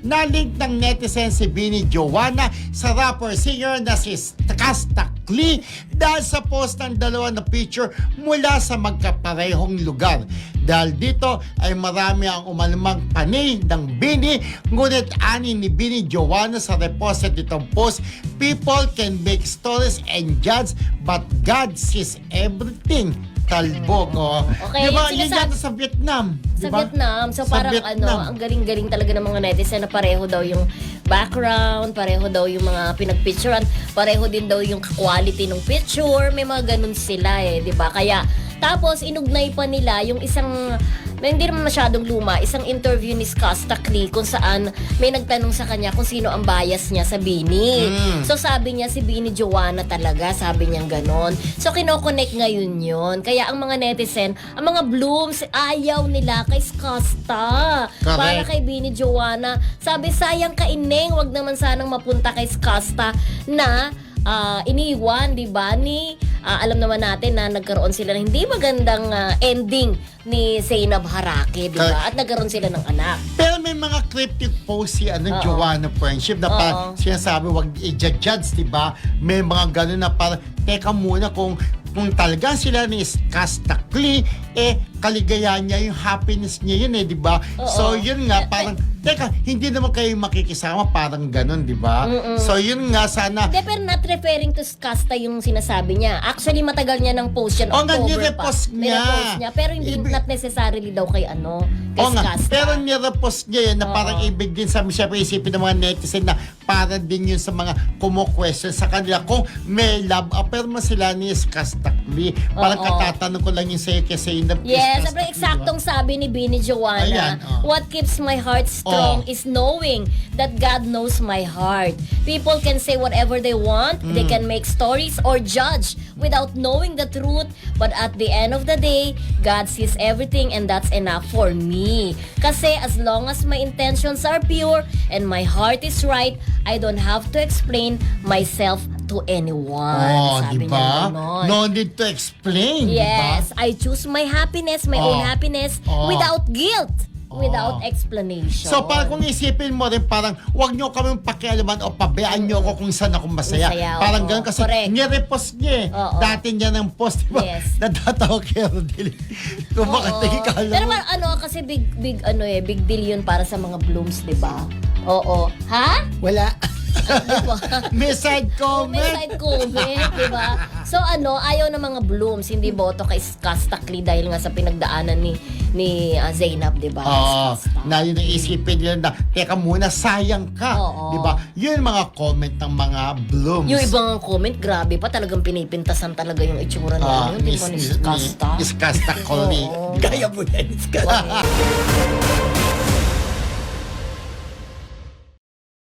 na-link ng netizen si Bini Joanna sa rapper-singer na si Casta Clee dahil sa post ng dalawa na picture mula sa magkaparehong lugar. Dahil dito ay marami ang umalamang panay ng Bini, ngunit ani ni Bini Joanna sa repost nitong post, people can make stories and judge, but God sees everything. Talbog, oh. Okay, diba, yung yun sinasabi- yata sa Vietnam. Sa Diba? Vietnam. So Sa parang Vietnam. ang galing-galing talaga ng mga netizen na pareho daw yung background, pareho daw yung mga pinagpicturean, pareho din daw yung quality ng picture, may mga ganun sila di ba? Kaya, tapos inugnay pa nila yung isang, hindi naman masyadong luma, isang interview ni Casta Clee kung saan may nagtanong sa kanya kung sino ang bias niya sa Bini. So sabi niya si Bini Joanna talaga, sabi niya ganon. So kinoconnect ngayon yun. Kaya ang mga netizen, ang mga blooms, ayaw nila kay Casta. Correct. Para kay Bini Joanna. Sabi, sayang ka ineng, wag naman sanang mapunta kay Casta na iniwan, di ba, alam naman natin na nagkaroon sila ng hindi magandang ending ni Zainab Harake, di ba? At nagkaroon sila ng anak. Pero may mga cryptic post si Joanna Friendship na parang sinasabi wag i-judge, di ba? May mga gano'n na parang, teka muna kung talaga sila ni Casta Clee, kaligayahan niya, yung happiness niya yun di ba? So yun nga, parang, teka, hindi naman kayo makikisama, parang gano'n, di ba? So yun nga, sana... Hindi, pero not referring to Casta yung sinasabi niya. Actually, matagal niya ng post yan, nga, October pa. nirepost niya. Nirepost niya. Pero hindi not necessarily daw kay kay Casta. Pero nirepost niya yun na parang ibig din sa siyempre isipin ng mga netizen na para din yun sa mga kumo-question sa kanila kung may love affair mo sila ni Casta Clee. Parang katatanong ko lang yun sa'yo kasi in the Yes, sabi eksaktong sabi ni Bini Joanna, what keeps my heart strong is knowing that God knows my heart. People can say whatever they want, they can make stories or judge without knowing the truth, but at the end of the day, God sees everything and that's enough for me. Kasi as long as my intentions are pure and my heart is right, I don't have to explain myself to anyone. Sabi diba? niya ganon. No need to explain, diba? Yes, I choose my happiness, my own happiness, without guilt, without explanation. So parang kung isipin mo rin, parang wag nyo kaming pakialaman o pabayaan nyo ako kung saan ako masaya. Parang ganun kasi nirepost niya Dati niya ng post, diba? Yes. Nadatawa kay Rodel. Kung bakit nagkikala Pero mo. kasi big deal yun para sa mga blooms, di ba? Oo. Ha? Wala. Diba? May side comment. May side comment, di ba? So ayaw ng mga blooms, hindi boto kay Casta Clee dahil nga sa pinagdaanan ni Zainab, di ba? Na yun ang isipin nila na, teka muna, sayang ka. Di ba? Yun mga comment ng mga blooms. Yung ibang comment, grabe pa, talagang pinipintasan talaga yung itsura nila. Yun, di ba, ni Casta? Casta Clee. Kaya mo yan, Casta.